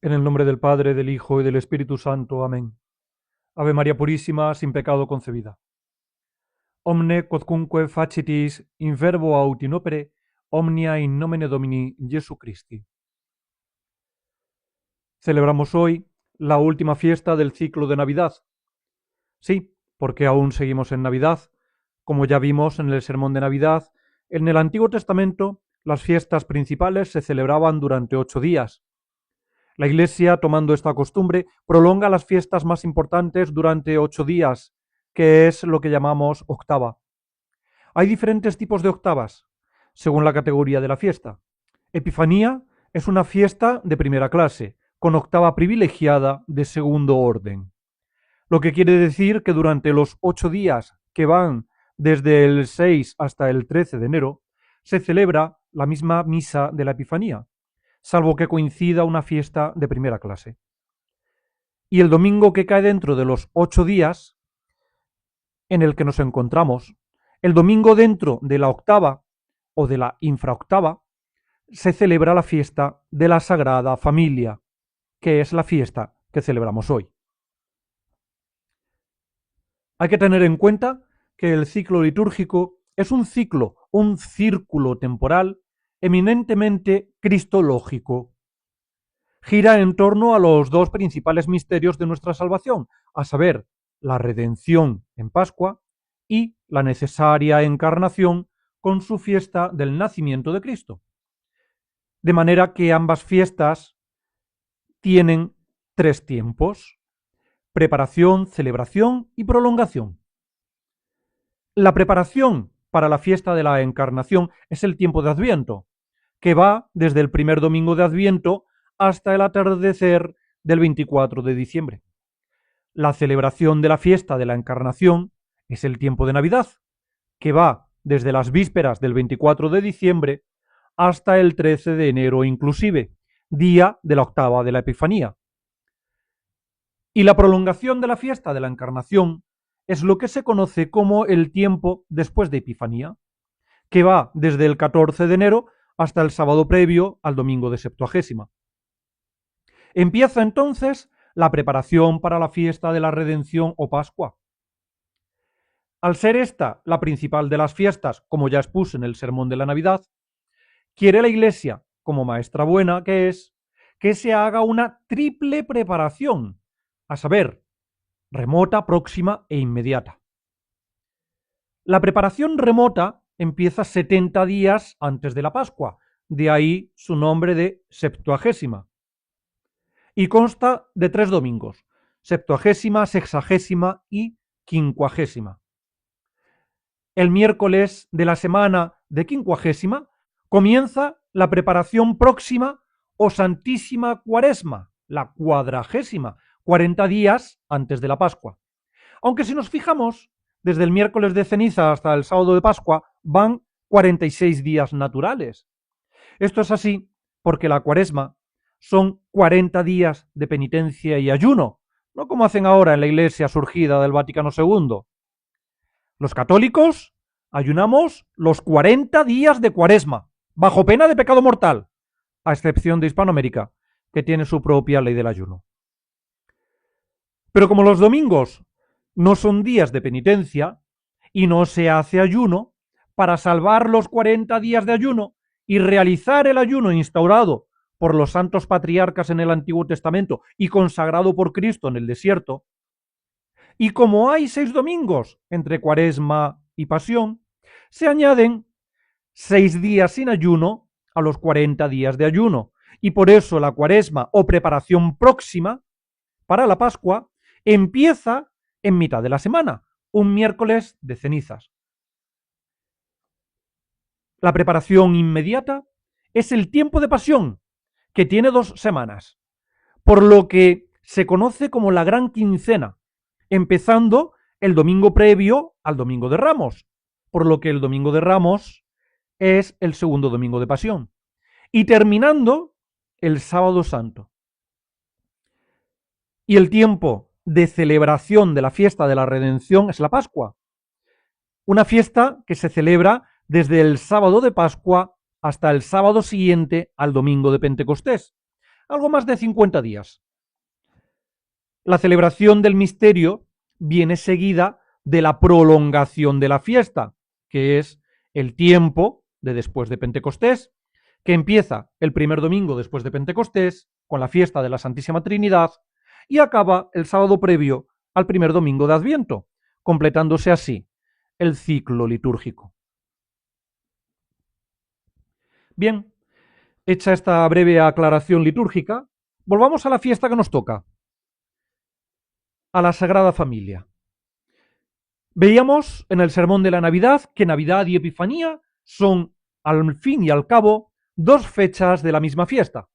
En el nombre del Padre, del Hijo y del Espíritu Santo. Amén. Ave María Purísima, sin pecado concebida. Omne quodcunque facitis in verbo aut in opere, omnia in nomine Domini Jesu Christi. Celebramos hoy la última fiesta del ciclo de Navidad. Sí, porque aún seguimos en Navidad. Como ya vimos en el sermón de Navidad, en el Antiguo Testamento las fiestas principales se celebraban durante 8 días. La Iglesia, tomando esta costumbre, prolonga las fiestas más importantes durante 8 días, que es lo que llamamos octava. Hay diferentes tipos de octavas, según la categoría de la fiesta. Epifanía es una fiesta de primera clase, con octava privilegiada de segundo orden. Lo que quiere decir que durante los 8 días que van desde el 6 hasta el 13 de enero, se celebra la misma misa de la Epifanía, salvo que coincida una fiesta de primera clase. Y el domingo que cae dentro de los 8 días en el que nos encontramos, el domingo dentro de la octava o de la infraoctava, se celebra la fiesta de la Sagrada Familia, que es la fiesta que celebramos hoy. Hay que tener en cuenta que el ciclo litúrgico es un círculo temporal eminentemente cristológico. Gira en torno a los dos principales misterios de nuestra salvación, a saber, la redención en Pascua y la necesaria encarnación con su fiesta del nacimiento de Cristo. De manera que ambas fiestas tienen 3 tiempos: preparación, celebración y prolongación. La preparación para la fiesta de la Encarnación es el tiempo de Adviento, que va desde el primer domingo de Adviento hasta el atardecer del 24 de diciembre. La celebración de la fiesta de la Encarnación es el tiempo de Navidad, que va desde las vísperas del 24 de diciembre hasta el 13 de enero inclusive, día de la octava de la Epifanía. Y la prolongación de la fiesta de la Encarnación es lo que se conoce como el tiempo después de Epifanía, que va desde el 14 de enero hasta el sábado previo al domingo de Septuagésima. Empieza entonces la preparación para la fiesta de la Redención o Pascua. Al ser esta la principal de las fiestas, como ya expuse en el sermón de la Navidad, quiere la Iglesia, como maestra buena que es, que se haga una triple preparación, a saber, remota, próxima e inmediata. La preparación remota empieza 70 días antes de la Pascua, de ahí su nombre de Septuagésima, y consta de 3 domingos: Septuagésima, Sexagésima y Quincuagésima. El miércoles de la semana de Quincuagésima comienza la preparación próxima o Santísima Cuaresma, la cuadragésima, 40 días antes de la Pascua. Aunque si nos fijamos, desde el miércoles de ceniza hasta el sábado de Pascua van 46 días naturales. Esto es así porque la Cuaresma son 40 días de penitencia y ayuno, no como hacen ahora en la Iglesia surgida del Vaticano II. Los católicos ayunamos los 40 días de Cuaresma, bajo pena de pecado mortal, a excepción de Hispanoamérica, que tiene su propia ley del ayuno. Pero como los domingos no son días de penitencia y no se hace ayuno, para salvar los 40 días de ayuno y realizar el ayuno instaurado por los santos patriarcas en el Antiguo Testamento y consagrado por Cristo en el desierto, y como hay 6 domingos entre Cuaresma y Pasión, se añaden 6 días sin ayuno a los 40 días de ayuno, y por eso la Cuaresma o preparación próxima para la Pascua empieza en mitad de la semana, un miércoles de cenizas. La preparación inmediata es el tiempo de Pasión, que tiene 2 semanas, por lo que se conoce como la Gran Quincena, empezando el domingo previo al Domingo de Ramos, por lo que el Domingo de Ramos es el segundo domingo de Pasión, y terminando el Sábado Santo. Y el tiempo de celebración de la fiesta de la Redención es la Pascua, una fiesta que se celebra desde el sábado de Pascua hasta el sábado siguiente al domingo de Pentecostés, algo más de 50 días. La celebración del misterio viene seguida de la prolongación de la fiesta, que es el tiempo de después de Pentecostés, que empieza el primer domingo después de Pentecostés, con la fiesta de la Santísima Trinidad, y acaba el sábado previo al primer domingo de Adviento, completándose así el ciclo litúrgico. Bien, hecha esta breve aclaración litúrgica, volvamos a la fiesta que nos toca, a la Sagrada Familia. Veíamos en el sermón de la Navidad que Navidad y Epifanía son, al fin y al cabo, dos fechas de la misma fiesta.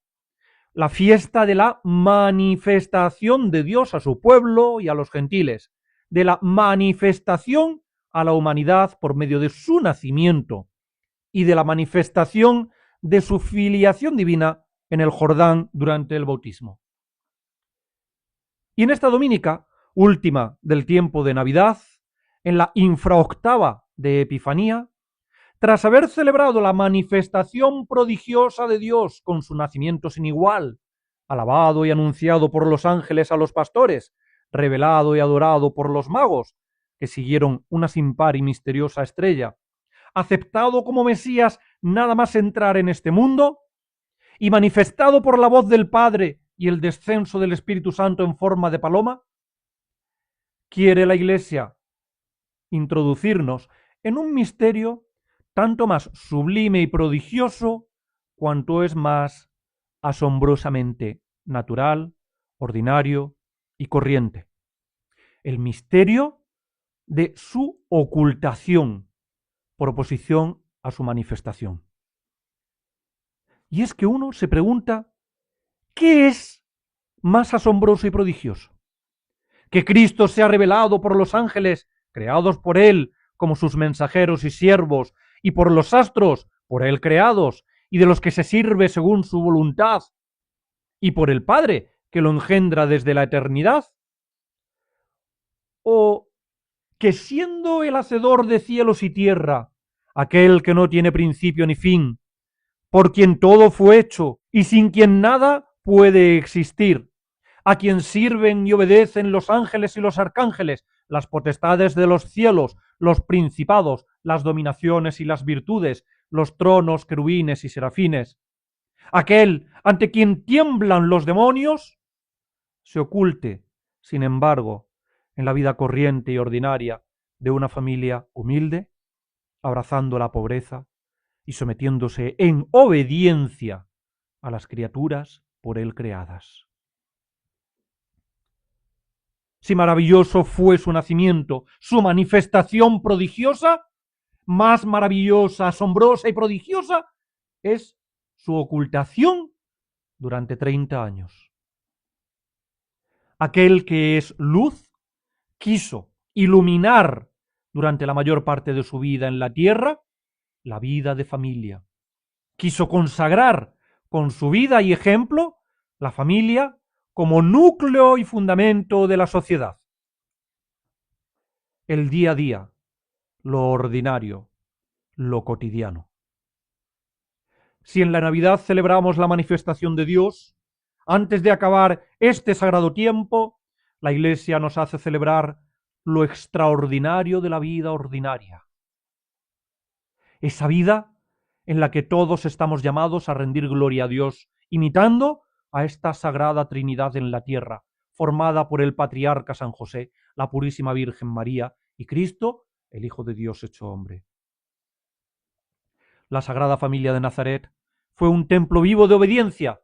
La fiesta de la manifestación de Dios a su pueblo y a los gentiles, de la manifestación a la humanidad por medio de su nacimiento y de la manifestación de su filiación divina en el Jordán durante el bautismo. Y en esta dominica, última del tiempo de Navidad, en la infraoctava de Epifanía, tras haber celebrado la manifestación prodigiosa de Dios con su nacimiento sin igual, alabado y anunciado por los ángeles a los pastores, revelado y adorado por los magos, que siguieron una sin par y misteriosa estrella, aceptado como Mesías nada más entrar en este mundo, y manifestado por la voz del Padre y el descenso del Espíritu Santo en forma de paloma, quiere la Iglesia introducirnos en un misterio tanto más sublime y prodigioso cuanto es más asombrosamente natural, ordinario y corriente. El misterio de su ocultación por oposición a su manifestación. Y es que uno se pregunta, ¿qué es más asombroso y prodigioso? ¿Que Cristo sea revelado por los ángeles, creados por Él como sus mensajeros y siervos, y por los astros, por Él creados, y de los que se sirve según su voluntad, y por el Padre, que lo engendra desde la eternidad? ¿O que siendo el hacedor de cielos y tierra, aquel que no tiene principio ni fin, por quien todo fue hecho y sin quien nada puede existir, a quien sirven y obedecen los ángeles y los arcángeles, las potestades de los cielos, los principados, las dominaciones y las virtudes, los tronos, querubines y serafines, aquel ante quien tiemblan los demonios, se oculte, sin embargo, en la vida corriente y ordinaria de una familia humilde, abrazando la pobreza y sometiéndose en obediencia a las criaturas por él creadas. Si maravilloso fue su nacimiento, su manifestación prodigiosa, más maravillosa, asombrosa y prodigiosa es su ocultación durante 30 años. Aquel que es luz quiso iluminar durante la mayor parte de su vida en la tierra la vida de familia. Quiso consagrar con su vida y ejemplo la familia como núcleo y fundamento de la sociedad. El día a día, lo ordinario, lo cotidiano. Si en la Navidad celebramos la manifestación de Dios, antes de acabar este sagrado tiempo, la Iglesia nos hace celebrar lo extraordinario de la vida ordinaria. Esa vida en la que todos estamos llamados a rendir gloria a Dios, imitando a esta sagrada Trinidad en la tierra, formada por el patriarca San José, la Purísima Virgen María y Cristo, el Hijo de Dios hecho hombre. La Sagrada Familia de Nazaret fue un templo vivo de obediencia.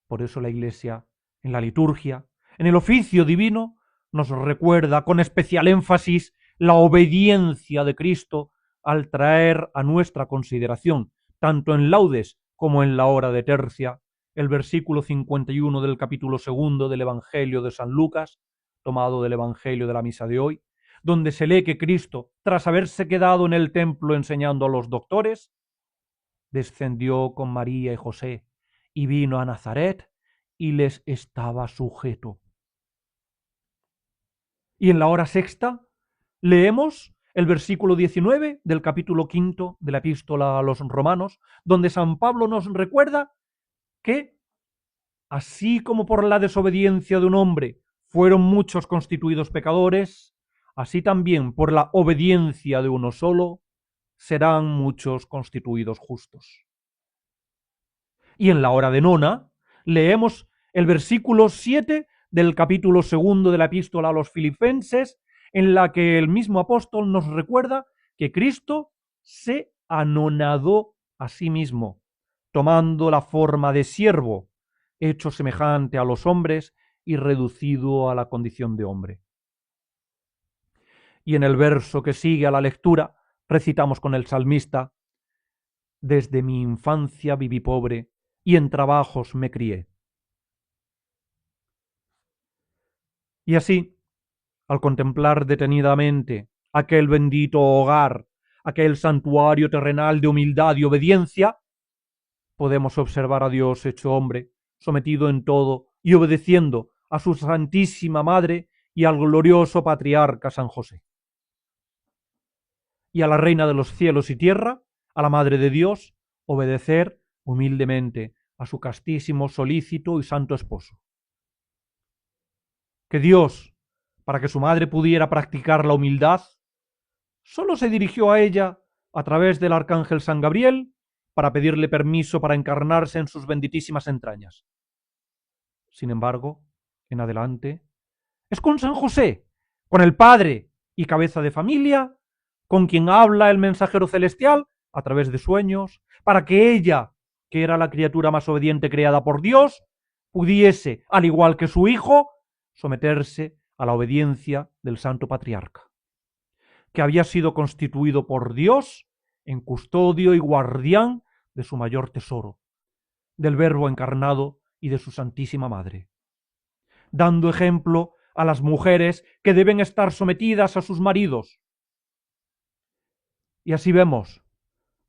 Por eso la Iglesia, en la liturgia, en el oficio divino, nos recuerda con especial énfasis la obediencia de Cristo al traer a nuestra consideración, tanto en laudes como en la hora de tercia, el versículo 51 del capítulo 2 del Evangelio de San Lucas, tomado del Evangelio de la misa de hoy, donde se lee que Cristo, tras haberse quedado en el templo enseñando a los doctores, descendió con María y José y vino a Nazaret y les estaba sujeto. Y en la hora sexta leemos el versículo 19 del capítulo 5 de la epístola a los romanos, donde San Pablo nos recuerda que así como por la desobediencia de un hombre fueron muchos constituidos pecadores, así también por la obediencia de uno solo serán muchos constituidos justos. Y en la hora de nona leemos el versículo 7 del capítulo 2 de la epístola a los Filipenses, en la que el mismo apóstol nos recuerda que Cristo se anonadó a sí mismo, tomando la forma de siervo, hecho semejante a los hombres y reducido a la condición de hombre. Y en el verso que sigue a la lectura recitamos con el salmista: desde mi infancia viví pobre y en trabajos me crié. Y así, al contemplar detenidamente aquel bendito hogar, aquel santuario terrenal de humildad y obediencia, podemos observar a Dios hecho hombre, sometido en todo y obedeciendo a su Santísima Madre y al glorioso patriarca San José. Y a la Reina de los cielos y tierra, a la Madre de Dios, obedecer humildemente a su castísimo, solícito y santo esposo. Que Dios, para que su madre pudiera practicar la humildad, solo se dirigió a ella a través del arcángel San Gabriel para pedirle permiso para encarnarse en sus benditísimas entrañas. Sin embargo, en adelante, es con San José, con el padre y cabeza de familia, con quien habla el mensajero celestial a través de sueños, para que ella, que era la criatura más obediente creada por Dios, pudiese, al igual que su hijo, someterse a la obediencia del santo patriarca, que había sido constituido por Dios en custodio y guardián de su mayor tesoro, del Verbo encarnado y de su Santísima Madre, dando ejemplo a las mujeres que deben estar sometidas a sus maridos. Y así vemos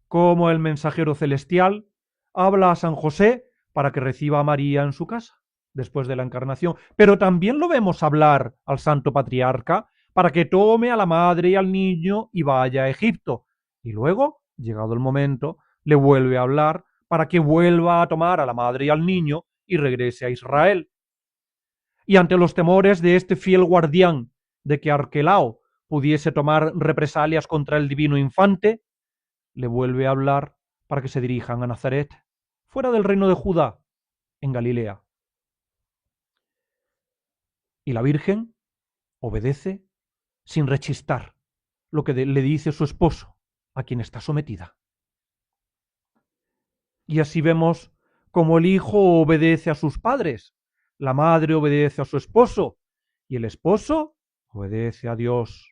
cómo el mensajero celestial habla a San José para que reciba a María en su casa después de la encarnación, pero también lo vemos hablar al santo patriarca para que tome a la madre y al niño y vaya a Egipto. Y luego, llegado el momento, le vuelve a hablar para que vuelva a tomar a la madre y al niño y regrese a Israel. Y ante los temores de este fiel guardián de que Arquelao pudiese tomar represalias contra el divino infante, le vuelve a hablar para que se dirijan a Nazaret, fuera del reino de Judá, en Galilea. Y la Virgen obedece sin rechistar lo que le dice su esposo, a quien está sometida. Y así vemos cómo el hijo obedece a sus padres, la madre obedece a su esposo y el esposo obedece a Dios.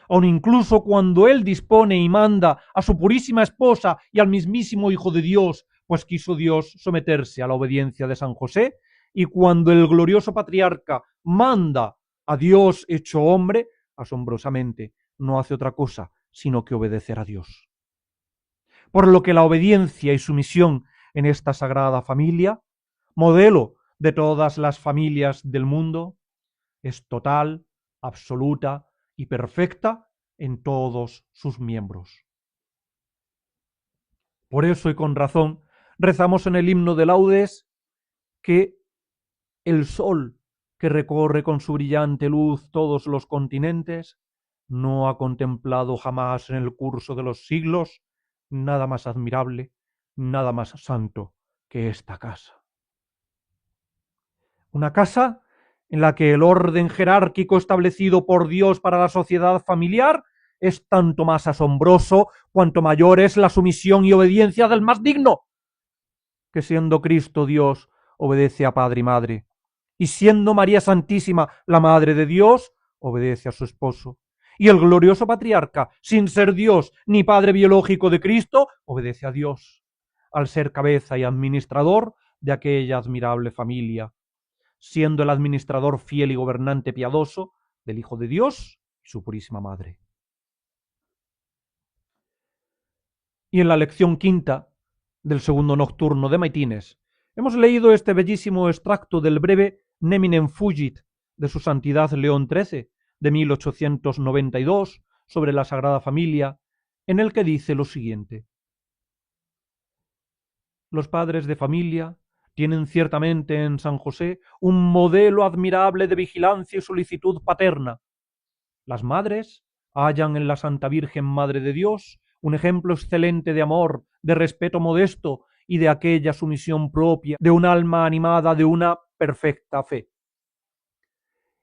Aun incluso cuando él dispone y manda a su purísima esposa y al mismísimo Hijo de Dios, pues quiso Dios someterse a la obediencia de San José, y cuando el glorioso patriarca manda a Dios hecho hombre, asombrosamente no hace otra cosa sino que obedecer a Dios. Por lo que la obediencia y sumisión en esta sagrada familia, modelo de todas las familias del mundo, es total, absoluta y perfecta en todos sus miembros. Por eso y con razón rezamos en el himno de laudes que el sol que recorre con su brillante luz todos los continentes no ha contemplado jamás en el curso de los siglos nada más admirable, nada más santo que esta casa. Una casa en la que el orden jerárquico establecido por Dios para la sociedad familiar es tanto más asombroso cuanto mayor es la sumisión y obediencia del más digno, que siendo Cristo Dios obedece a Padre y Madre, y siendo María Santísima la Madre de Dios, obedece a su esposo. Y el glorioso patriarca, sin ser Dios ni Padre biológico de Cristo, obedece a Dios, al ser cabeza y administrador de aquella admirable familia, siendo el administrador fiel y gobernante piadoso del Hijo de Dios y su purísima Madre. Y en la lección quinta del segundo nocturno de Maitines hemos leído este bellísimo extracto del breve Neminem Fugit de su Santidad León XIII de 1892 sobre la Sagrada Familia, en el que dice lo siguiente: los padres de familia tienen ciertamente en San José un modelo admirable de vigilancia y solicitud paterna. Las madres hallan en la Santa Virgen Madre de Dios un ejemplo excelente de amor, de respeto modesto y de aquella sumisión propia de un alma animada de una perfecta fe.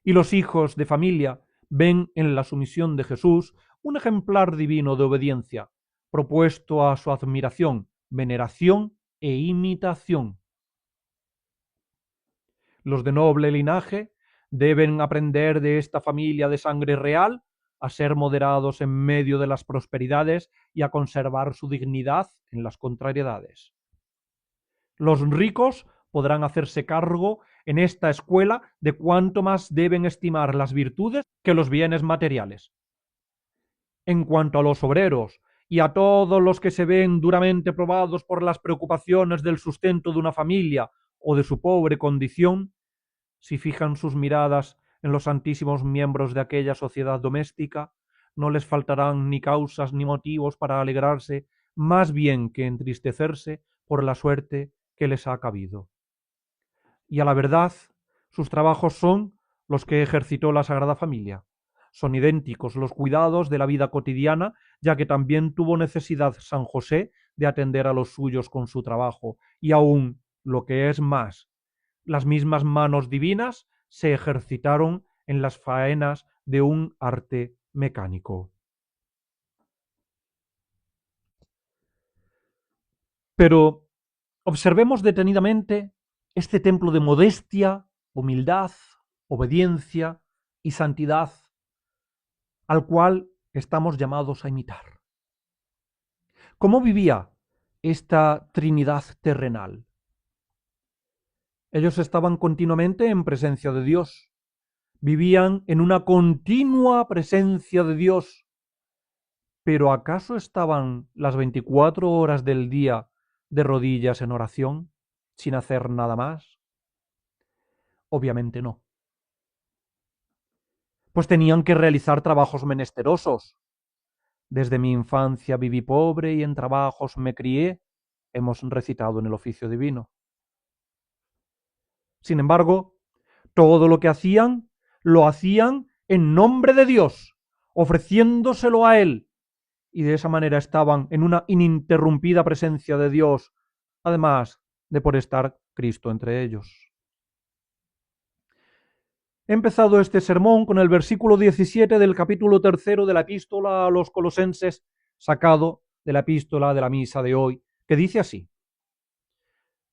Y los hijos de familia ven en la sumisión de Jesús un ejemplar divino de obediencia, propuesto a su admiración, veneración e imitación. Los de noble linaje deben aprender de esta familia de sangre real a ser moderados en medio de las prosperidades y a conservar su dignidad en las contrariedades. Los ricos podrán hacerse cargo en esta escuela de cuánto más deben estimar las virtudes que los bienes materiales. En cuanto a los obreros y a todos los que se ven duramente probados por las preocupaciones del sustento de una familia o de su pobre condición, si fijan sus miradas en los santísimos miembros de aquella sociedad doméstica, no les faltarán ni causas ni motivos para alegrarse, más bien que entristecerse por la suerte que les ha cabido. Y a la verdad, sus trabajos son los que ejercitó la Sagrada Familia. Son idénticos los cuidados de la vida cotidiana, ya que también tuvo necesidad San José de atender a los suyos con su trabajo, y aún, lo que es más, las mismas manos divinas se ejercitaron en las faenas de un arte mecánico. Pero observemos detenidamente este templo de modestia, humildad, obediencia y santidad al cual estamos llamados a imitar. ¿Cómo vivía esta Trinidad terrenal? Ellos estaban continuamente en presencia de Dios, vivían en una continua presencia de Dios, pero ¿acaso estaban las 24 horas del día de rodillas en oración, sin hacer nada más? Obviamente no. Pues tenían que realizar trabajos menesterosos. Desde mi infancia viví pobre y en trabajos me crié, hemos recitado en el oficio divino. Sin embargo, todo lo que hacían, lo hacían en nombre de Dios, ofreciéndoselo a Él, y de esa manera estaban en una ininterrumpida presencia de Dios, además de por estar Cristo entre ellos. He empezado este sermón con el versículo 17 del capítulo 3 de la epístola a los Colosenses, sacado de la epístola de la misa de hoy, que dice así: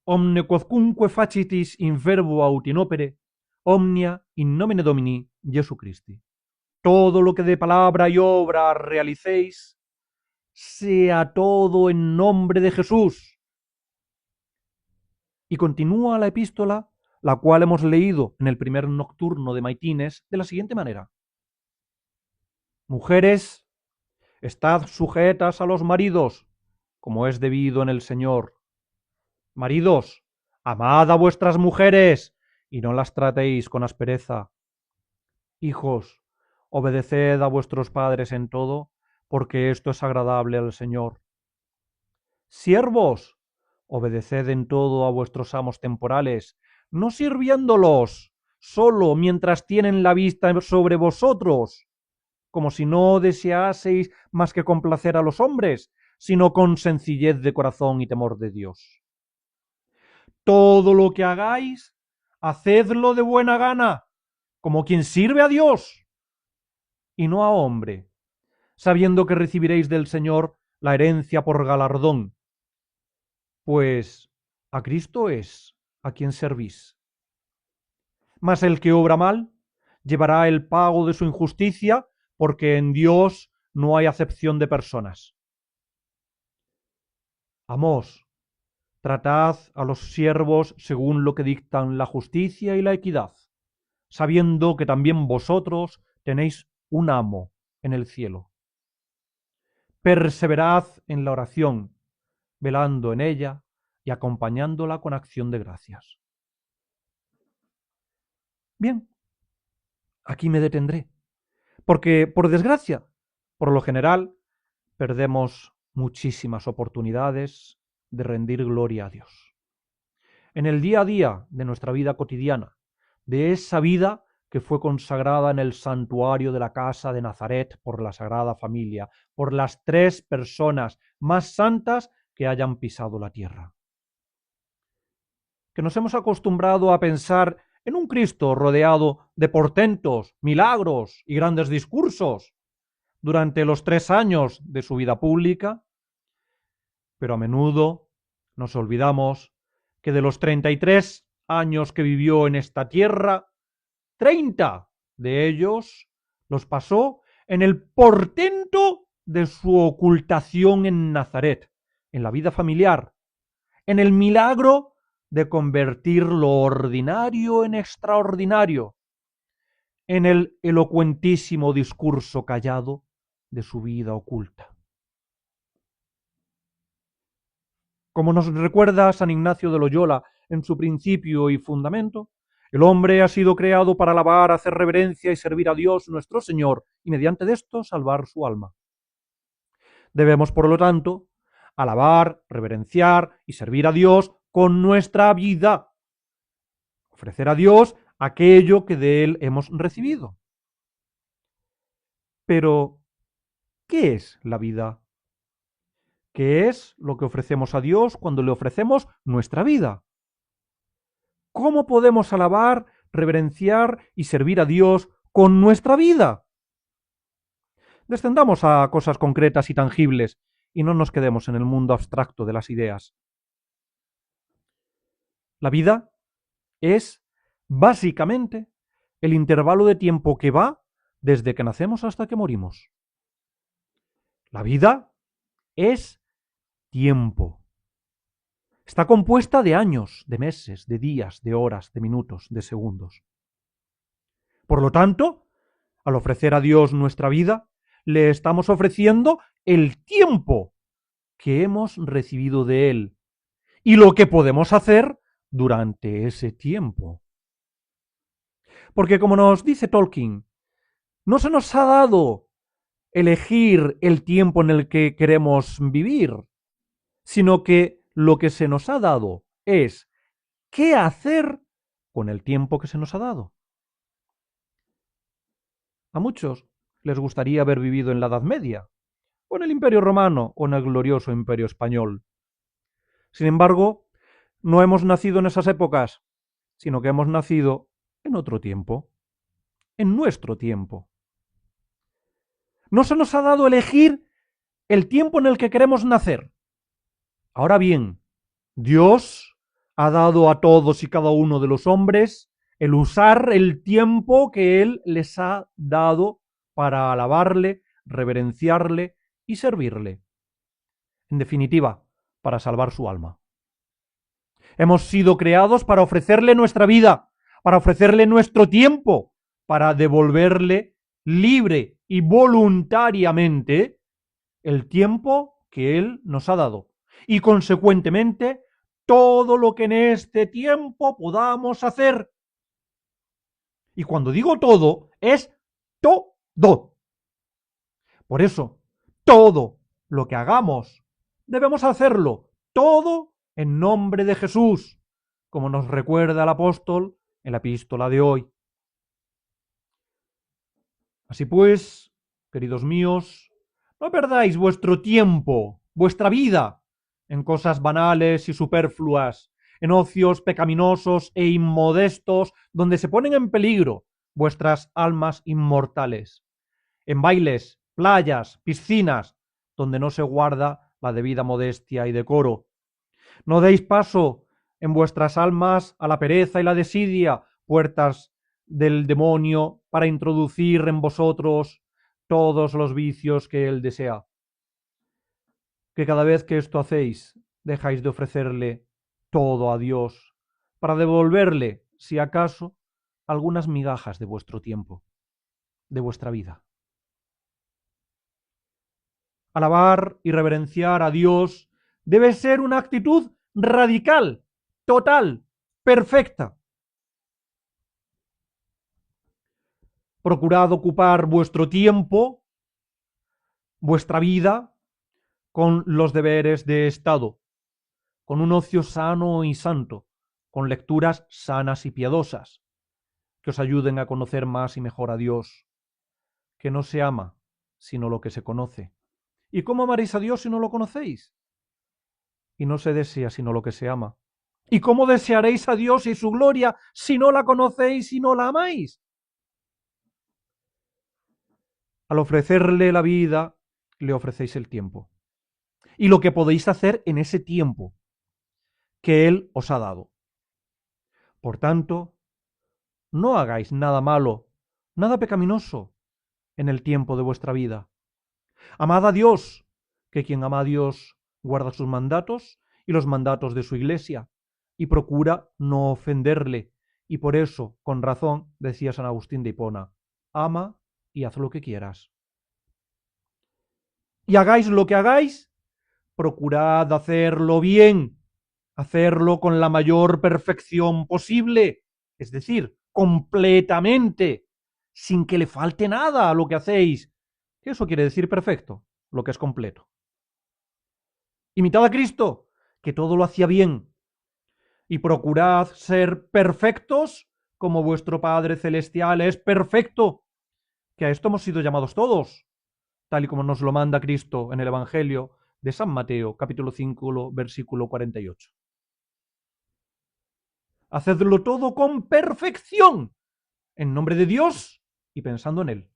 Omne quodcunque facitis in verbo aut in opere, omnia in nomine Domini Jesu Christi. Todo lo que de palabra y obra realicéis, sea todo en nombre de Jesús. Y continúa la epístola, la cual hemos leído en el primer nocturno de Maitines, de la siguiente manera: Mujeres, estad sujetas a los maridos, como es debido en el Señor. Maridos, amad a vuestras mujeres y no las tratéis con aspereza. Hijos, obedeced a vuestros padres en todo, porque esto es agradable al Señor. Siervos, obedeced en todo a vuestros amos temporales, no sirviéndolos solo mientras tienen la vista sobre vosotros, como si no deseaseis más que complacer a los hombres, sino con sencillez de corazón y temor de Dios. Todo lo que hagáis, hacedlo de buena gana, como quien sirve a Dios y no a hombre, sabiendo que recibiréis del Señor la herencia por galardón, pues a Cristo es a quien servís. Mas el que obra mal llevará el pago de su injusticia, porque en Dios no hay acepción de personas. Amos, tratad a los siervos según lo que dictan la justicia y la equidad, sabiendo que también vosotros tenéis un amo en el cielo. Perseverad en la oración, velando en ella y acompañándola con acción de gracias. Bien, aquí me detendré, porque, por desgracia, por lo general, perdemos muchísimas oportunidades de rendir gloria a Dios. en el día a día de nuestra vida cotidiana, de esa vida que fue consagrada en el santuario de la casa de Nazaret por la Sagrada Familia, por las 3 personas más santas que hayan pisado la tierra. Que nos hemos acostumbrado a pensar en un Cristo rodeado de portentos, milagros y grandes discursos durante los 3 años de su vida pública, pero a menudo nos olvidamos que de los 33 años que vivió en esta tierra, 30 de ellos los pasó en el portento de su ocultación en Nazaret, en la vida familiar, en el milagro de convertir lo ordinario en extraordinario, en el elocuentísimo discurso callado de su vida oculta. Como nos recuerda San Ignacio de Loyola en su Principio y Fundamento, el hombre ha sido creado para alabar, hacer reverencia y servir a Dios nuestro Señor, y mediante esto salvar su alma. Debemos, por lo tanto, alabar, reverenciar y servir a Dios con nuestra vida, ofrecer a Dios aquello que de Él hemos recibido. Pero, ¿qué es la vida? ¿Qué es lo que ofrecemos a Dios cuando le ofrecemos nuestra vida? ¿Cómo podemos alabar, reverenciar y servir a Dios con nuestra vida? Descendamos a cosas concretas y tangibles y no nos quedemos en el mundo abstracto de las ideas. La vida es, básicamente, el intervalo de tiempo que va desde que nacemos hasta que morimos. La vida es tiempo. Está compuesta de años, de meses, de días, de horas, de minutos, de segundos. Por lo tanto, al ofrecer a Dios nuestra vida, le estamos ofreciendo el tiempo que hemos recibido de Él y lo que podemos hacer durante ese tiempo. Porque como nos dice Tolkien, no se nos ha dado elegir el tiempo en el que queremos vivir, sino que lo que se nos ha dado es qué hacer con el tiempo que se nos ha dado. A muchos les gustaría haber vivido en la Edad Media, o en el Imperio Romano, o en el glorioso Imperio Español. Sin embargo, no hemos nacido en esas épocas, sino que hemos nacido en otro tiempo, en nuestro tiempo. No se nos ha dado elegir el tiempo en el que queremos nacer. Ahora bien, Dios ha dado a todos y cada uno de los hombres el usar el tiempo que Él les ha dado para alabarle, reverenciarle y servirle. En definitiva, para salvar su alma. Hemos sido creados para ofrecerle nuestra vida, para ofrecerle nuestro tiempo, para devolverle libre y voluntariamente el tiempo que Él nos ha dado. Y consecuentemente, todo lo que en este tiempo podamos hacer. Y cuando digo todo, es todo. Por eso, todo lo que hagamos, debemos hacerlo todo en nombre de Jesús, como nos recuerda el apóstol en la epístola de hoy. Así pues, queridos míos, no perdáis vuestro tiempo, vuestra vida, en cosas banales y superfluas, en ocios pecaminosos e inmodestos, donde se ponen en peligro vuestras almas inmortales, en bailes, playas, piscinas, donde no se guarda la debida modestia y decoro. No deis paso en vuestras almas a la pereza y la desidia, puertas del demonio, para introducir en vosotros todos los vicios que él desea. Que cada vez que esto hacéis, dejáis de ofrecerle todo a Dios, para devolverle, si acaso, algunas migajas de vuestro tiempo, de vuestra vida. Alabar y reverenciar a Dios debe ser una actitud radical, total, perfecta. Procurad ocupar vuestro tiempo, vuestra vida, con los deberes de Estado, con un ocio sano y santo, con lecturas sanas y piadosas, que os ayuden a conocer más y mejor a Dios, que no se ama, sino lo que se conoce. ¿Y cómo amaréis a Dios si no lo conocéis? Y no se desea sino lo que se ama. ¿Y cómo desearéis a Dios y su gloria si no la conocéis y no la amáis? Al ofrecerle la vida, le ofrecéis el tiempo. Y lo que podéis hacer en ese tiempo que Él os ha dado. Por tanto, no hagáis nada malo, nada pecaminoso en el tiempo de vuestra vida. Amad a Dios, que quien ama a Dios guarda sus mandatos y los mandatos de su iglesia, y procura no ofenderle. Y por eso, con razón, decía San Agustín de Hipona, ama y haz lo que quieras. Y hagáis lo que hagáis, procurad hacerlo bien, hacerlo con la mayor perfección posible, es decir, completamente, sin que le falte nada a lo que hacéis. Eso quiere decir perfecto, lo que es completo. Imitad a Cristo, que todo lo hacía bien, y procurad ser perfectos como vuestro Padre Celestial es perfecto, que a esto hemos sido llamados todos, tal y como nos lo manda Cristo en el Evangelio de San Mateo, capítulo 5, versículo 48. Hacedlo todo con perfección, en nombre de Dios y pensando en Él.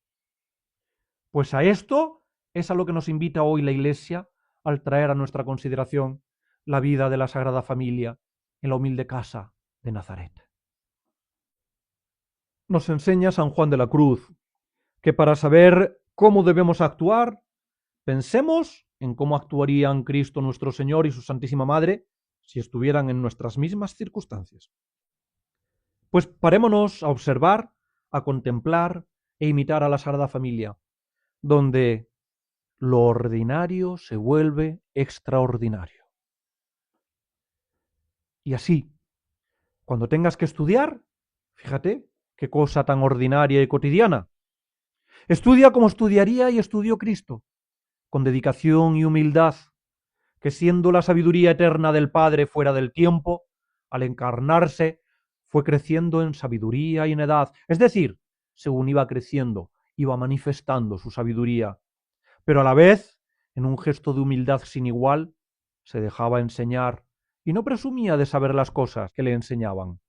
Pues a esto es a lo que nos invita hoy la Iglesia al traer a nuestra consideración la vida de la Sagrada Familia en la humilde casa de Nazaret. Nos enseña San Juan de la Cruz que para saber cómo debemos actuar, pensemos en cómo actuarían Cristo nuestro Señor y su Santísima Madre si estuvieran en nuestras mismas circunstancias. Pues parémonos a observar, a contemplar e imitar a la Sagrada Familia, donde lo ordinario se vuelve extraordinario. Y así, cuando tengas que estudiar, fíjate qué cosa tan ordinaria y cotidiana. Estudia como estudiaría y estudió Cristo, con dedicación y humildad, que siendo la sabiduría eterna del Padre fuera del tiempo, al encarnarse, fue creciendo en sabiduría y en edad, es decir, según iba creciendo, iba manifestando su sabiduría, pero a la vez, en un gesto de humildad sin igual, se dejaba enseñar y no presumía de saber las cosas que le enseñaban.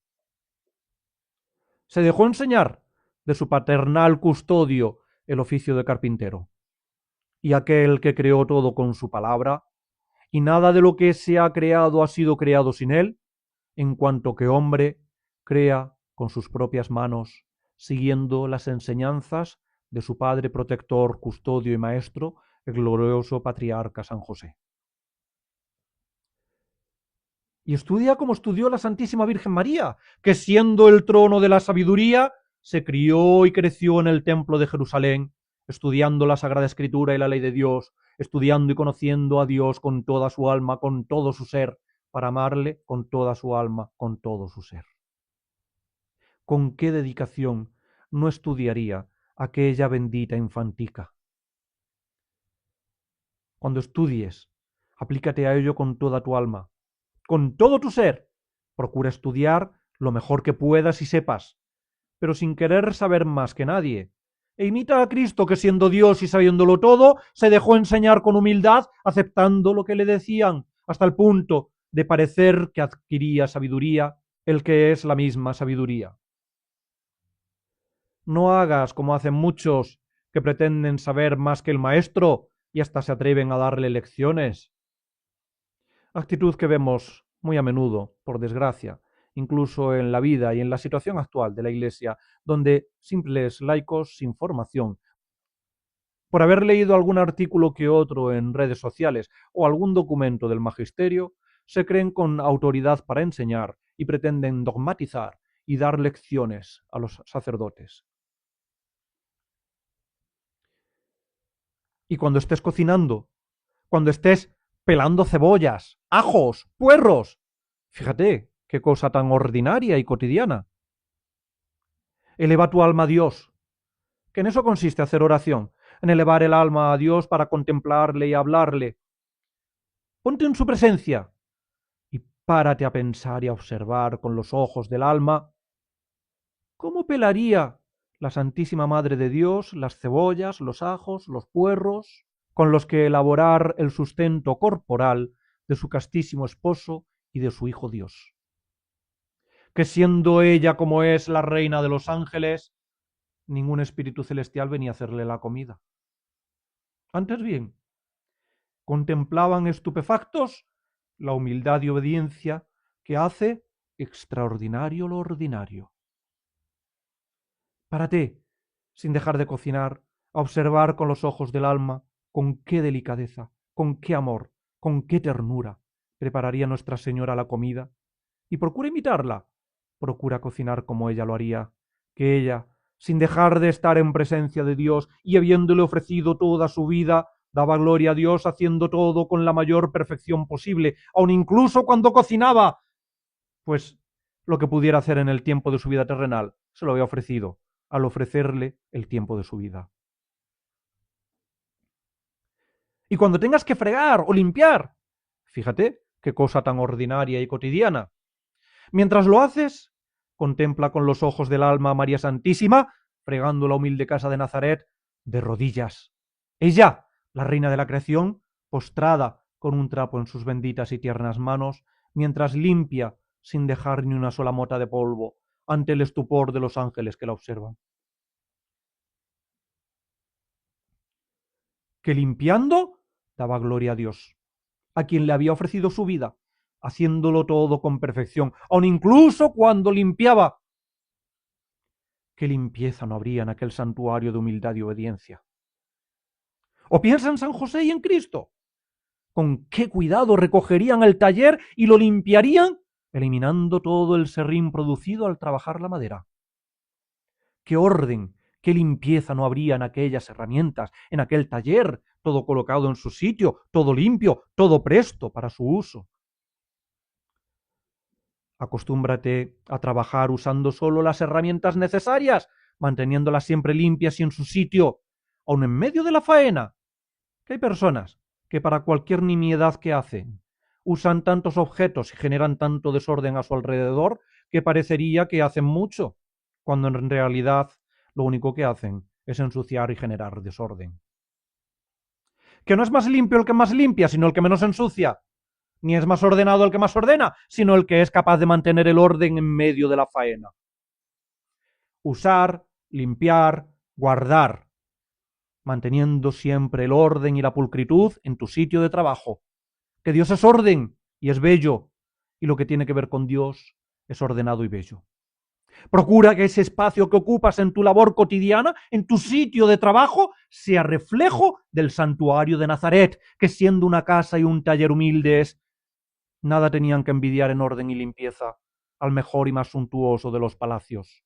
Se dejó enseñar de su paternal custodio el oficio de carpintero. Y aquel que creó todo con su palabra, y nada de lo que se ha creado ha sido creado sin él, en cuanto que hombre crea con sus propias manos, siguiendo las enseñanzas de su padre protector, custodio y maestro, el glorioso patriarca San José. Y estudia como estudió la Santísima Virgen María, que siendo el trono de la sabiduría, se crió y creció en el templo de Jerusalén, estudiando la Sagrada Escritura y la ley de Dios, estudiando y conociendo a Dios con toda su alma, con todo su ser, para amarle con toda su alma, con todo su ser. ¿Con qué dedicación no estudiaría aquella bendita infantica? Cuando estudies, aplícate a ello con toda tu alma, con todo tu ser. Procura estudiar lo mejor que puedas y sepas, pero sin querer saber más que nadie. E imita a Cristo, que siendo Dios y sabiéndolo todo, se dejó enseñar con humildad, aceptando lo que le decían, hasta el punto de parecer que adquiría sabiduría, el que es la misma sabiduría. No hagas como hacen muchos, que pretenden saber más que el maestro y hasta se atreven a darle lecciones. Actitud que vemos muy a menudo, por desgracia, incluso en la vida y en la situación actual de la Iglesia, donde simples laicos sin formación, por haber leído algún artículo que otro en redes sociales o algún documento del magisterio, se creen con autoridad para enseñar y pretenden dogmatizar y dar lecciones a los sacerdotes. Y cuando estés cocinando, cuando estés pelando cebollas, ajos, puerros, fíjate qué cosa tan ordinaria y cotidiana. Eleva tu alma a Dios, que en eso consiste hacer oración, en elevar el alma a Dios para contemplarle y hablarle. Ponte en su presencia y Párate a pensar y a observar con los ojos del alma cómo pelaría la Santísima Madre de Dios las cebollas, los ajos, los puerros, con los que elaborar el sustento corporal de su castísimo esposo y de su Hijo Dios. Que siendo ella como es la reina de los ángeles, ningún espíritu celestial venía a hacerle la comida. Antes bien, contemplaban estupefactos la humildad y obediencia que hace extraordinario lo ordinario. Párate, sin dejar de cocinar, a observar con los ojos del alma con qué delicadeza, con qué amor, con qué ternura prepararía Nuestra Señora la comida, y procura imitarla, procura cocinar como ella lo haría, que ella, sin dejar de estar en presencia de Dios y habiéndole ofrecido toda su vida, daba gloria a Dios haciendo todo con la mayor perfección posible, aun incluso cuando cocinaba, pues lo que pudiera hacer en el tiempo de su vida terrenal, se lo había ofrecido al ofrecerle el tiempo de su vida. Y cuando tengas que fregar o limpiar, fíjate qué cosa tan ordinaria y cotidiana. Mientras lo haces, contempla con los ojos del alma a María Santísima, fregando la humilde casa de Nazaret, de rodillas. Ella, la reina de la creación, postrada con un trapo en sus benditas y tiernas manos, mientras limpia, sin dejar ni una sola mota de polvo, ante el estupor de los ángeles que la observan. Que limpiando daba gloria a Dios, a quien le había ofrecido su vida, haciéndolo todo con perfección, aun incluso cuando limpiaba. ¿Qué limpieza no habría en aquel santuario de humildad y obediencia? ¿O piensa en San José y en Cristo? ¿Con qué cuidado recogerían el taller y lo limpiarían, eliminando todo el serrín producido al trabajar la madera? ¿Qué orden, qué limpieza no habría en aquellas herramientas, en aquel taller, todo colocado en su sitio, todo limpio, todo presto para su uso? Acostúmbrate a trabajar usando solo las herramientas necesarias, manteniéndolas siempre limpias y en su sitio, aun en medio de la faena. Que hay personas que para cualquier nimiedad que hacen usan tantos objetos y generan tanto desorden a su alrededor que parecería que hacen mucho, cuando en realidad lo único que hacen es ensuciar y generar desorden. Que no es más limpio el que más limpia, sino el que menos ensucia. Ni es más ordenado el que más ordena, sino el que es capaz de mantener el orden en medio de la faena. Usar, limpiar, guardar, manteniendo siempre el orden y la pulcritud en tu sitio de trabajo. Que Dios es orden y es bello, y lo que tiene que ver con Dios es ordenado y bello. Procura que ese espacio que ocupas en tu labor cotidiana, en tu sitio de trabajo, sea reflejo del santuario de Nazaret, que siendo una casa y un taller humildes, nada tenían que envidiar en orden y limpieza al mejor y más suntuoso de los palacios.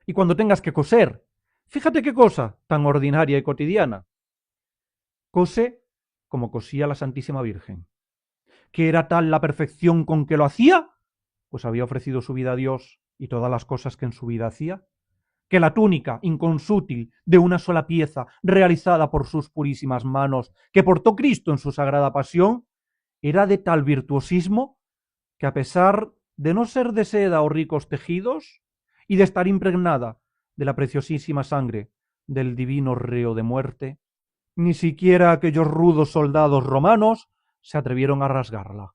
Y cuando tengas que coser, fíjate qué cosa tan ordinaria y cotidiana. Cose como cosía la Santísima Virgen. ¿Que era tal la perfección con que lo hacía? Pues había ofrecido su vida a Dios y todas las cosas que en su vida hacía. Que la túnica inconsútil de una sola pieza, realizada por sus purísimas manos, que portó Cristo en su sagrada pasión, era de tal virtuosismo que a pesar de no ser de seda o ricos tejidos y de estar impregnada de la preciosísima sangre del divino reo de muerte, ni siquiera aquellos rudos soldados romanos se atrevieron a rasgarla.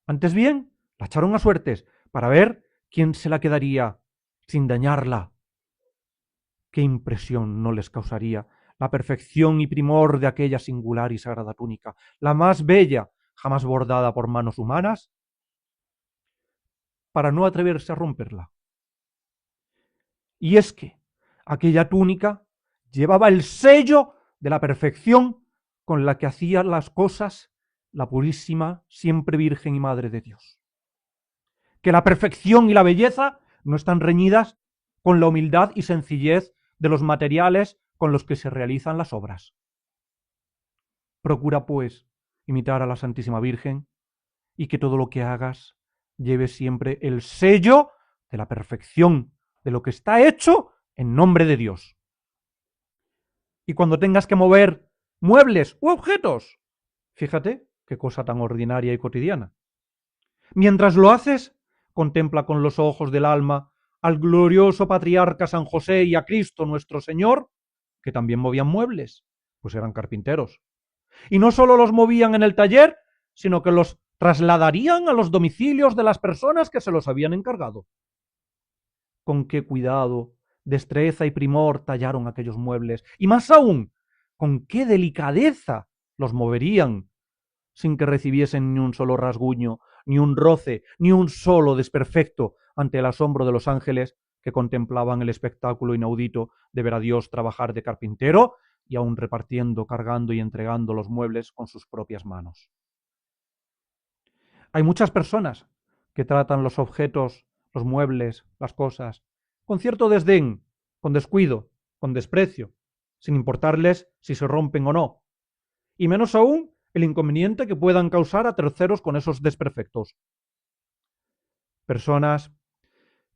Antes bien, la echaron a suertes para ver quién se la quedaría sin dañarla. Qué impresión no les causaría la perfección y primor de aquella singular y sagrada túnica, la más bella jamás bordada por manos humanas, para no atreverse a romperla. Y es que aquella túnica llevaba el sello de la perfección con la que hacía las cosas la purísima, siempre Virgen y Madre de Dios. Que la perfección y la belleza no están reñidas con la humildad y sencillez de los materiales con los que se realizan las obras. Procura, pues, imitar a la Santísima Virgen y que todo lo que hagas lleve siempre el sello de la perfección, de lo que está hecho en nombre de Dios. Y cuando tengas que mover muebles u objetos, Fíjate qué cosa tan ordinaria y cotidiana. Mientras lo haces, contempla con los ojos del alma al glorioso patriarca San José y a Cristo nuestro Señor, que también movían muebles, pues eran carpinteros. Y no solo los movían en el taller, sino que los trasladarían a los domicilios de las personas que se los habían encargado. Con qué cuidado, destreza y primor tallaron aquellos muebles, y más aún, con qué delicadeza los moverían, sin que recibiesen ni un solo rasguño, ni un roce, ni un solo desperfecto ante el asombro de los ángeles que contemplaban el espectáculo inaudito de ver a Dios trabajar de carpintero y aun repartiendo, cargando y entregando los muebles con sus propias manos. Hay muchas personas que tratan los objetos, los muebles, las cosas, con cierto desdén, con descuido, con desprecio, sin importarles si se rompen o no, y menos aún el inconveniente que puedan causar a terceros con esos desperfectos. Personas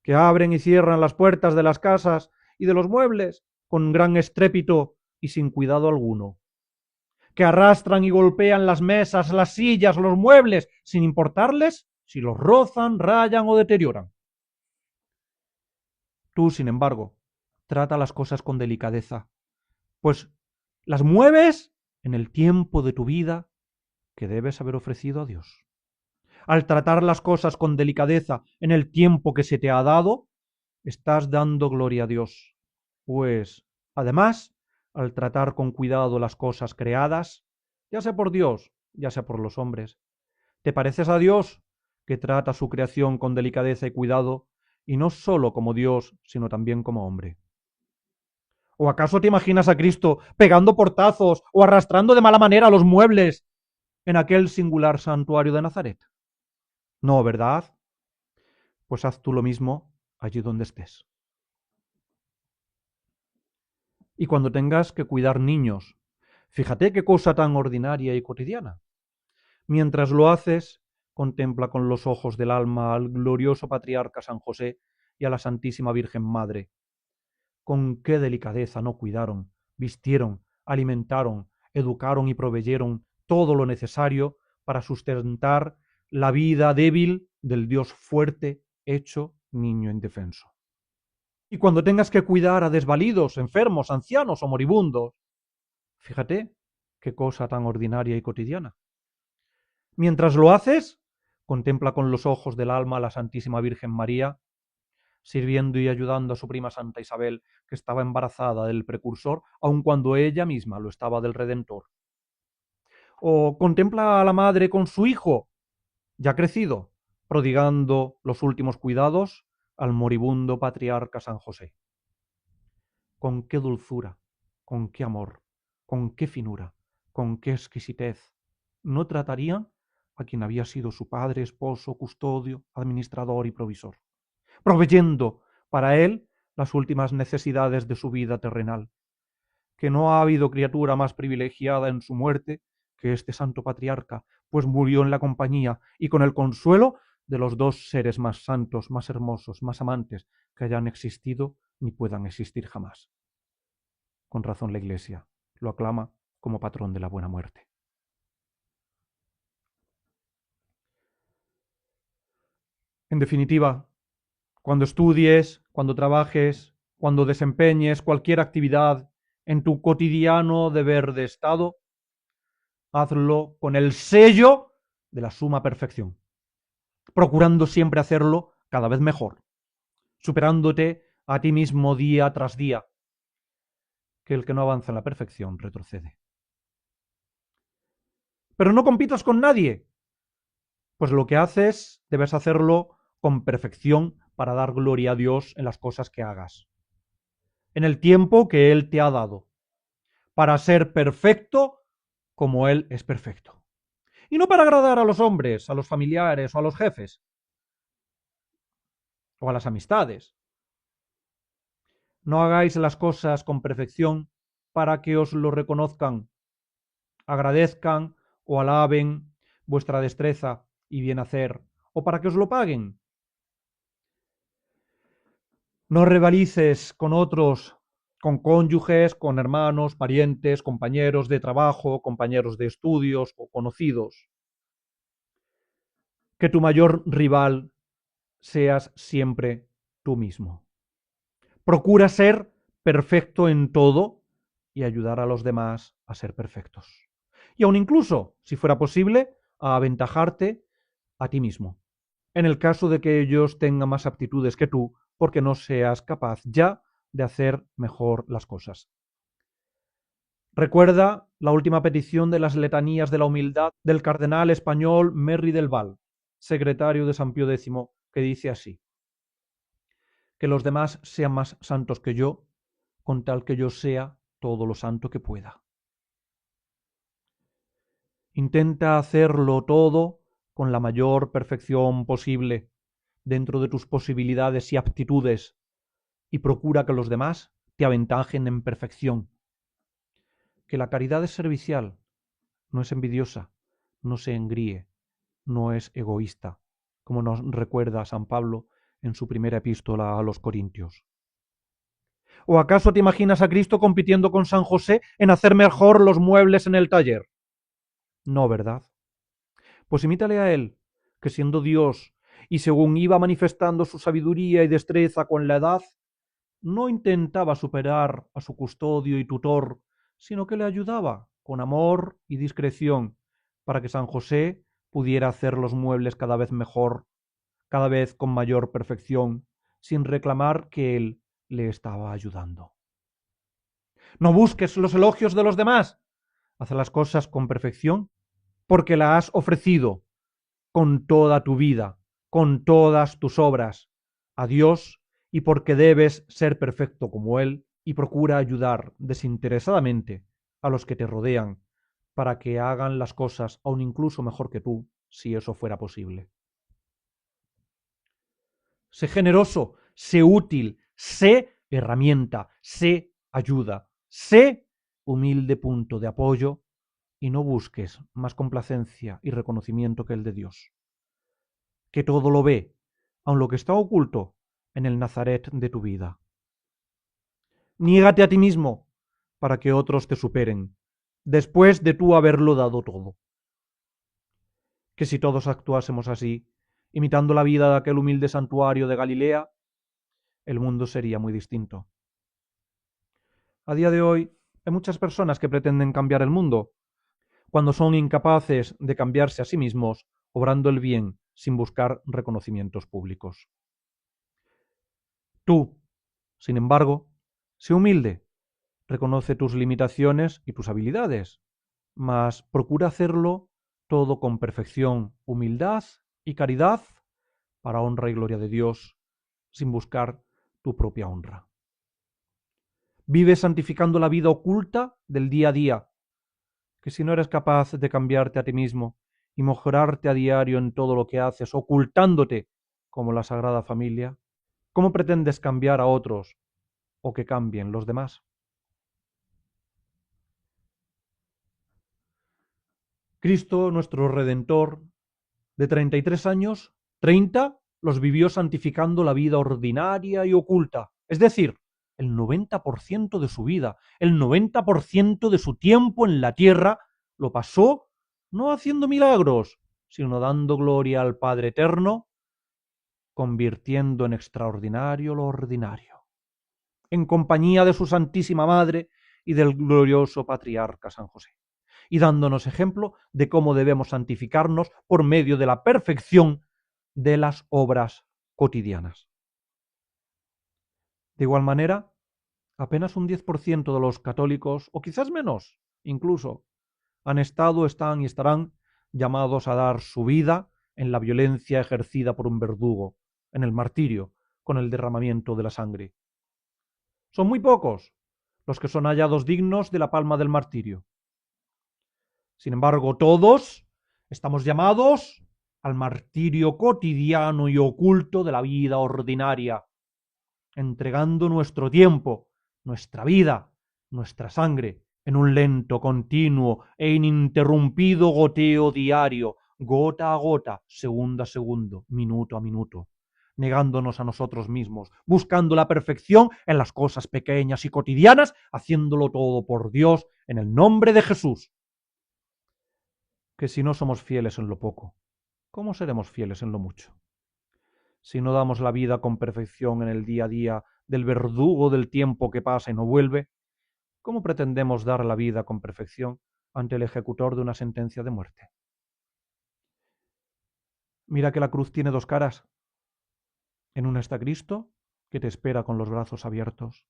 que abren y cierran las puertas de las casas y de los muebles con gran estrépito y sin cuidado alguno, que arrastran y golpean las mesas, las sillas, los muebles, sin importarles si los rozan, rayan o deterioran. Tú, sin embargo, trata las cosas con delicadeza, pues las mueves en el tiempo de tu vida que debes haber ofrecido a Dios. Al tratar las cosas con delicadeza en el tiempo que se te ha dado, estás dando gloria a Dios. Pues, además, al tratar con cuidado las cosas creadas, ya sea por Dios, ya sea por los hombres, te pareces a Dios, que trata su creación con delicadeza y cuidado, y no sólo como Dios, sino también como hombre. ¿O acaso te imaginas a Cristo pegando portazos o arrastrando de mala manera los muebles en aquel singular santuario de Nazaret? No, ¿verdad? Pues haz tú lo mismo allí donde estés. Y cuando tengas que cuidar niños, fíjate qué cosa tan ordinaria y cotidiana. Mientras lo haces, contempla con los ojos del alma al glorioso patriarca San José y a la Santísima Virgen Madre. Con qué delicadeza no cuidaron, vistieron, alimentaron, educaron y proveyeron todo lo necesario para sustentar la vida débil del Dios fuerte hecho niño indefenso. Y cuando tengas que cuidar a desvalidos, enfermos, ancianos o moribundos, fíjate qué cosa tan ordinaria y cotidiana. Mientras lo haces, contempla con los ojos del alma a la Santísima Virgen María, sirviendo y ayudando a su prima Santa Isabel, que estaba embarazada del precursor, aun cuando ella misma lo estaba del Redentor. O contempla a la madre con su hijo, ya crecido, prodigando los últimos cuidados al moribundo patriarca San José. Con qué dulzura, con qué amor, con qué finura, con qué exquisitez no tratarían a quien había sido su padre, esposo, custodio, administrador y provisor, proveyendo para él las últimas necesidades de su vida terrenal, que no ha habido criatura más privilegiada en su muerte que este santo patriarca, pues murió en la compañía y con el consuelo de los dos seres más santos, más hermosos, más amantes que hayan existido ni puedan existir jamás. Con razón la Iglesia lo aclama como patrón de la buena muerte. En definitiva, cuando estudies, cuando trabajes, cuando desempeñes cualquier actividad en tu cotidiano deber de Estado, hazlo con el sello de la suma perfección, procurando siempre hacerlo cada vez mejor, superándote a ti mismo día tras día, que el que no avanza en la perfección retrocede. Pero no compitas con nadie, pues lo que haces debes hacerlo con perfección para dar gloria a Dios en las cosas que hagas, en el tiempo que Él te ha dado, para ser perfecto como Él es perfecto. Y no para agradar a los hombres, a los familiares o a los jefes, o a las amistades. No hagáis las cosas con perfección para que os lo reconozcan, agradezcan o alaben vuestra destreza y bien hacer, o para que os lo paguen. No rivalices con otros con cónyuges, con hermanos, parientes, compañeros de trabajo, compañeros de estudios o conocidos. Que tu mayor rival seas siempre tú mismo. Procura ser perfecto en todo y ayudar a los demás a ser perfectos. Y aun incluso, si fuera posible, a aventajarte a ti mismo, en el caso de que ellos tengan más aptitudes que tú, porque no seas capaz ya de hacer mejor las cosas. Recuerda la última petición de las letanías de la humildad del cardenal español Merry del Val, secretario de San Pío X, que dice así: que los demás sean más santos que yo, con tal que yo sea todo lo santo que pueda. Intenta hacerlo todo con la mayor perfección posible, dentro de tus posibilidades y aptitudes, y procura que los demás te aventajen en perfección. Que la caridad es servicial, no es envidiosa, no se engríe, no es egoísta, como nos recuerda San Pablo en su primera epístola a los Corintios. ¿O acaso te imaginas a Cristo compitiendo con San José en hacer mejor los muebles en el taller? No, ¿verdad? Pues imítale a él, que siendo Dios, y según iba manifestando su sabiduría y destreza con la edad, no intentaba superar a su custodio y tutor, sino que le ayudaba con amor y discreción, para que San José pudiera hacer los muebles cada vez mejor, cada vez con mayor perfección, sin reclamar que él le estaba ayudando. No busques los elogios de los demás. Haz las cosas con perfección porque la has ofrecido con toda tu vida, con todas tus obras, a Dios, y porque debes ser perfecto como Él, y procura ayudar desinteresadamente a los que te rodean para que hagan las cosas aún incluso mejor que tú, si eso fuera posible. Sé generoso, sé útil, sé herramienta, sé ayuda, sé humilde punto de apoyo y no busques más complacencia y reconocimiento que el de Dios, que todo lo ve, aun lo que está oculto en el Nazaret de tu vida. Niégate a ti mismo para que otros te superen, después de tú haberlo dado todo. Que si todos actuásemos así, imitando la vida de aquel humilde santuario de Galilea, el mundo sería muy distinto. A día de hoy, hay muchas personas que pretenden cambiar el mundo, cuando son incapaces de cambiarse a sí mismos, obrando el bien sin buscar reconocimientos públicos. Tú, sin embargo, sé humilde, reconoce tus limitaciones y tus habilidades, mas procura hacerlo todo con perfección, humildad y caridad, para honra y gloria de Dios, sin buscar tu propia honra. Vive santificando la vida oculta del día a día, que si no eres capaz de cambiarte a ti mismo y mejorarte a diario en todo lo que haces, ocultándote como la Sagrada Familia, ¿cómo pretendes cambiar a otros o que cambien los demás? Cristo, nuestro Redentor, de 33 años, 30 los vivió santificando la vida ordinaria y oculta, es decir, el 90% de su vida, el 90% de su tiempo en la tierra lo pasó no haciendo milagros, sino dando gloria al Padre Eterno, convirtiendo en extraordinario lo ordinario, en compañía de su Santísima Madre y del glorioso Patriarca San José, y dándonos ejemplo de cómo debemos santificarnos por medio de la perfección de las obras cotidianas. De igual manera, apenas un 10% de los católicos, o quizás menos, incluso, han estado, están y estarán llamados a dar su vida en la violencia ejercida por un verdugo, en el martirio, con el derramamiento de la sangre. Son muy pocos los que son hallados dignos de la palma del martirio. Sin embargo, todos estamos llamados al martirio cotidiano y oculto de la vida ordinaria, entregando nuestro tiempo, nuestra vida, nuestra sangre, en un lento, continuo e ininterrumpido goteo diario, gota a gota, segundo a segundo, minuto a minuto, negándonos a nosotros mismos, buscando la perfección en las cosas pequeñas y cotidianas, haciéndolo todo por Dios en el nombre de Jesús. Que si no somos fieles en lo poco, ¿cómo seremos fieles en lo mucho? Si no damos la vida con perfección en el día a día del verdugo del tiempo que pasa y no vuelve, ¿cómo pretendemos dar la vida con perfección ante el ejecutor de una sentencia de muerte? Mira que la cruz tiene dos caras. En una está Cristo, que te espera con los brazos abiertos,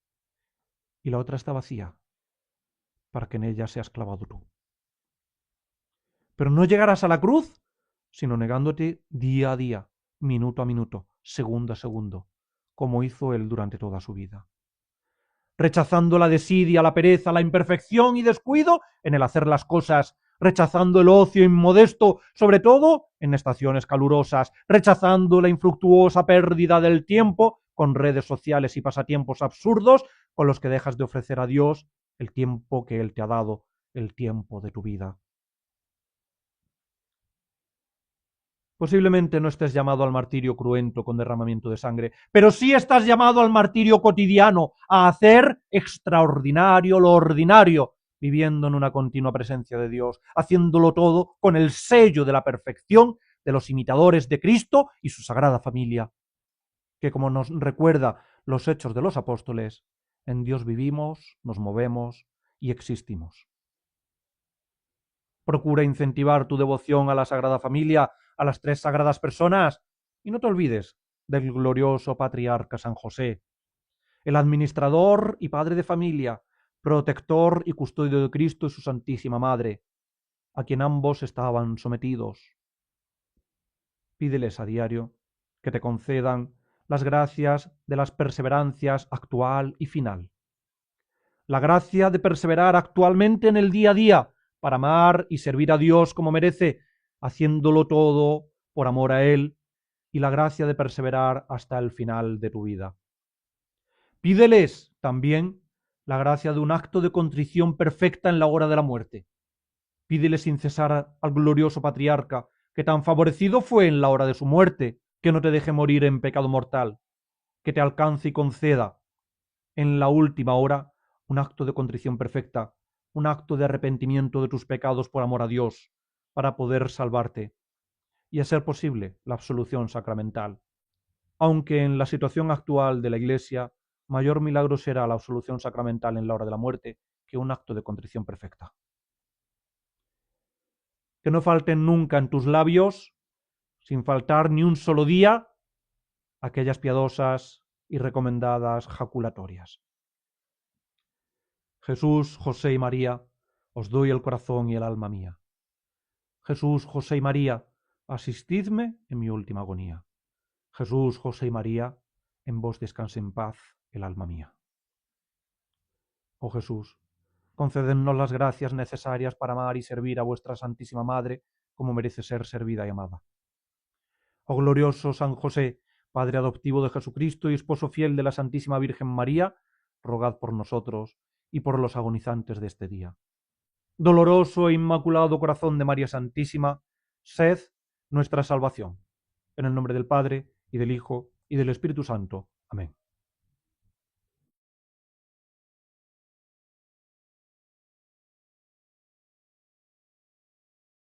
y la otra está vacía, para que en ella seas clavado tú. Pero no llegarás a la cruz, sino negándote día a día, minuto a minuto, segundo a segundo, como hizo él durante toda su vida. Rechazando la desidia, la pereza, la imperfección y descuido en el hacer las cosas, rechazando el ocio inmodesto, sobre todo en estaciones calurosas, rechazando la infructuosa pérdida del tiempo con redes sociales y pasatiempos absurdos con los que dejas de ofrecer a Dios el tiempo que Él te ha dado, el tiempo de tu vida. Posiblemente no estés llamado al martirio cruento con derramamiento de sangre, pero sí estás llamado al martirio cotidiano, a hacer extraordinario lo ordinario, viviendo en una continua presencia de Dios, haciéndolo todo con el sello de la perfección de los imitadores de Cristo y su sagrada familia, que como nos recuerda los hechos de los apóstoles, en Dios vivimos, nos movemos y existimos. Procura incentivar tu devoción a la Sagrada Familia, a las tres sagradas personas, y no te olvides del glorioso patriarca San José, el administrador y padre de familia, protector y custodio de Cristo y su Santísima Madre, a quien ambos estaban sometidos. Pídeles a diario que te concedan las gracias de las perseverancias actual y final. La gracia de perseverar actualmente en el día a día, para amar y servir a Dios como merece, haciéndolo todo por amor a Él, y la gracia de perseverar hasta el final de tu vida. Pídeles también la gracia de un acto de contrición perfecta en la hora de la muerte. Pídele sin cesar al glorioso patriarca, que tan favorecido fue en la hora de su muerte, que no te deje morir en pecado mortal, que te alcance y conceda en la última hora un acto de contrición perfecta, un acto de arrepentimiento de tus pecados por amor a Dios, para poder salvarte, y a ser posible la absolución sacramental. Aunque en la situación actual de la Iglesia, mayor milagro será la absolución sacramental en la hora de la muerte que un acto de contrición perfecta. Que no falten nunca en tus labios, sin faltar ni un solo día, aquellas piadosas y recomendadas jaculatorias. Jesús, José y María, os doy el corazón y el alma mía. Jesús, José y María, asistidme en mi última agonía. Jesús, José y María, en vos descanse en paz el alma mía. Oh Jesús, concédennos las gracias necesarias para amar y servir a vuestra Santísima Madre como merece ser servida y amada. Oh glorioso San José, Padre adoptivo de Jesucristo y esposo fiel de la Santísima Virgen María, rogad por nosotros y por los agonizantes de este día. Doloroso e inmaculado corazón de María Santísima, sed nuestra salvación. En el nombre del Padre, y del Hijo, y del Espíritu Santo. Amén.